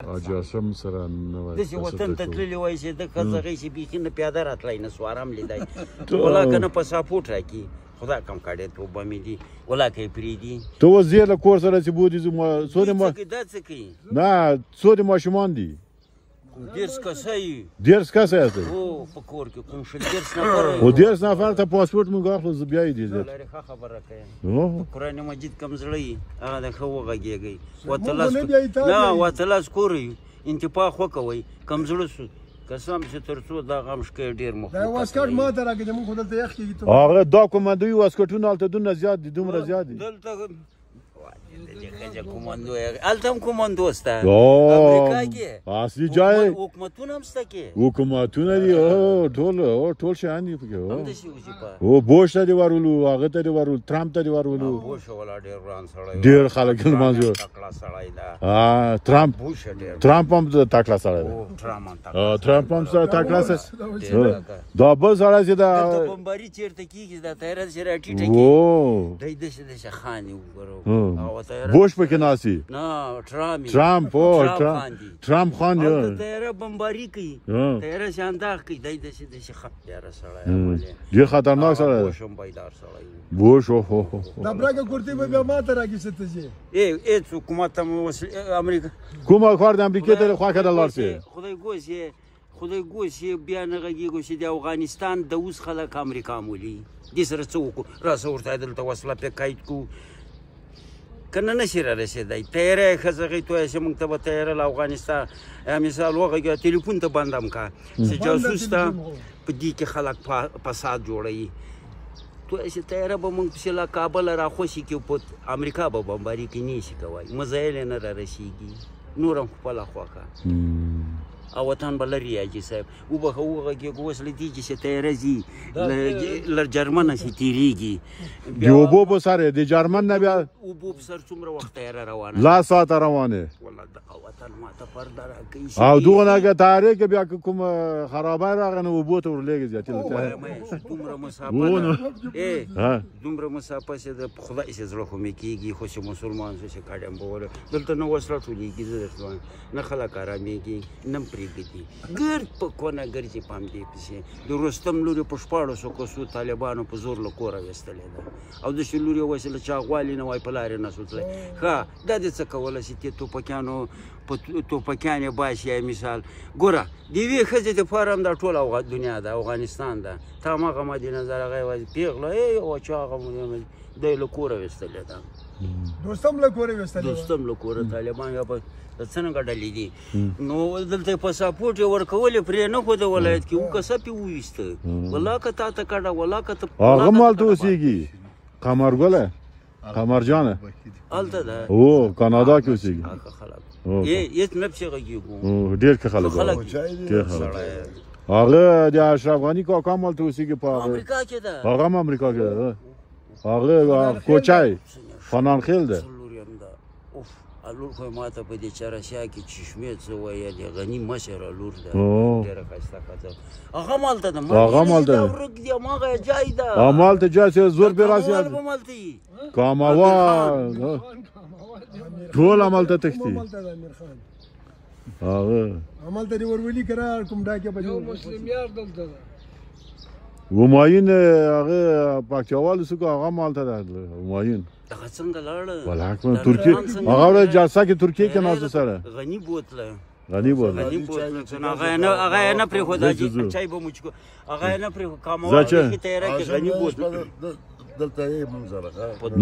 اجاسم سره نو داسې وطن ته تللی وای چې د ښځغې چې بیخي نه پیاده راتلی نه سو ارام لیدی ولا که نه په ساپورټ راکړي خدا کم کاډې توبه مې دي ولا که یې پرېږدي ته اوس زه له کور سره چې بودې دا څه کوي نه څو د ماشومان دي 10 کسه یي 10 کسه یاست او په کور کې کوم شل 10 نفر او 10 نفر ته پاسپورت مونږ اخلو زه بیا یې دي لري ښه خبره کوي قرآن مجید کم زړه یي هغه د ښه وغږېږئ وتلاس کورئ انتفاق وکوئ کم زړه سو قسم چې تر څو دا غم شکی ډېر مخ دا واسکټ ماته راکړه چې موږ خو دلته یخ کېږي هغه دا کومندوي واسکټونه هلته دومره زیات دي دومره زیات دي دلته کومندو هلته هم کومندو شته امریکا کې اصلي ځای حکومتونه هم شته کې حکومتونه دي ټول شیان دي پکې همداسې وځي په او بوش ته دې ورولو هغه ته دې ورولو ټرمپ ته دې ورولو بوش والا ډېر ګران سړی ډېر خلک یې لمانځو تکړه سړی ده ټرمپ بوش ډېر ټرمپ هم تکړه سړی دی ټرمپ هم تکړه سړی دا بل سړی چې دلته بمباري چېرته کېږي دا طیاره چې راټیټه کېږي دی داسې خاني وګورو بوش پکې ناسي نه ټرمپ ټرمپ خان دی طیاره بمباري کوي طیاره شانداغ کوي دی داسې ښه پیاره سړی ډېر خطرناک سړی دی بوش هم بیدار سړی بوش دا برګه کورتۍ به بیا ماته راکړي څه ته ځې هېڅ حکومت هم امریکا کومه خوا د امریکې ته خوا کډه لاړ شي خدای ګوس یې بیا نه غږېږو چې د افغانستان د اوس خلک امریکا مولي دې سره څه وکړو راسه ورته دلته وسله پې قید کړو که نه نشي را رسېدی تیاره یې ښځغې تویه چې موږ ته به تیاره له افغانستان مثال وغږېږه تلیفون ته بند هم که چې جاسوس ته په دې کې خلک فساد جوړوي تویه چې تیاره به موږ پسې له کابله را خوشي کړو په امریکا به بمباري کړي نه شي کوی مزایل یې نه را رسېږي نور هم خپله خوښه او وطن به لرې حاجي صاحب وبخه وغږېږو اوس له دې چې تیاره ځي له جرمنه چې تېرېږي د اوبو په سر د جرمن نه بیا اوبو په سر څومره وخت تیاره روانه لا ساعته روانه والله دغه وطن ماته پرده راکوي او دغه نه که تیارې کې بیا که کوم خرابی راغی نو اوبو ته ورلېږي زیاتې دومره مسافه دومره مسافه چې د خدای چې زړه خو مې کېږي خو چې مسلمان شو چې کاډیم به وله دلته نه وسله ټولېږي زه درته وایم نه خلک ارامېږي نه هم پرېږدي ګرد په کونه ګرځي په همدې پسې د رستم لور یې په 1400 کسو طالبانو په زور له کوره ویستلی ده او داسې لور یې وایي چې له چا غوالي نه وای په لارې نه سو تللی ښه دا دې څه کوله چې دې توپکیانو په توپکیانې باسي یا مثال ګوره د یوې ښځې دپاره هم دا ټوله دنیا ده افغانستان ده تا هماغه مدینه نظر هغه یوازې پیغله او چې هغه دی له کوره ویستلی ده دوستم له کوره ویستلی دوستم له کوره طالبان یا په څنګه ډلې دي نو دلته یې پاسپورټ یې ورکولې پرې نه ښوده ولایت کې وکسه پې وویسته والله که تا ته کډه والله که ته هغه هم هلته اوسېږي قمرګله قمرجانه هلته ده او کانادا کې اوسېږي هېڅ نه پسې غږېږو ډېر ښه خلک هغه د اشرف غني کاکا هم هلته اوسېږي په امریکا کې ده هغه هم امریکا کې ده هغه کوچی فنان خیل ده لور خو یې ماته په دې چرشا کې چشمې څه وایي د غني مشره لور ده ډېره ښایسته ښځه هغه هم هلته ده هغه هم هلته ده ورک دي هماغه ځای ده همالته ځای چې زور پرې راسي هم هلته وي کاموال ټول همالته تښتي هغه همالته دې ورولي که را کوم ډاکې به یو مسلم یار دلته ده همایون هغه پاکچاوال څوک هغه هم هلته ده همایون هغه څنګه لاړه ولاکه ترکیه هغه ورځ جلسه کې ترکیه کې ناست سره غني بوتله غني بوتله هغه یې نه پرېښود چای به مو چکو هغه یې نه پرېښود کاموال کې تیاره کې غني بوتله دلته یې منظره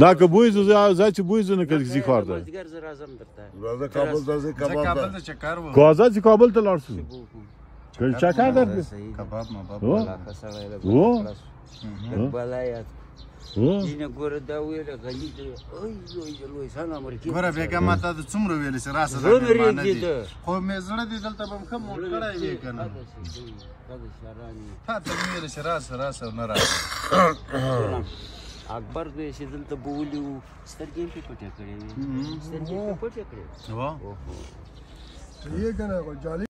نه که بویزو زه چې بویزو نه که زی کار ده مازدیګر زه راځم درته راځه کابل ته ځې کباب ته چکر و کازا چې کابل ته لاړ شو چکر در کباب مباب علاقه سړی ده بلایت اینه ګوره دا ویله غني دی لوی سان امریکې ګوره بېګا ما تا ته څومره ویلې چې راسه زړه مې رېږدېده خو مې زړه دې دلته به م ښه موټ کړی وې که نه تا ته مې ویلې چې راسه نه راسه اکبر دوی چې دلته به ولي وو سترګې یې پې پټې کړې وې سترګې یې پې پټې کړې یې که نه جالب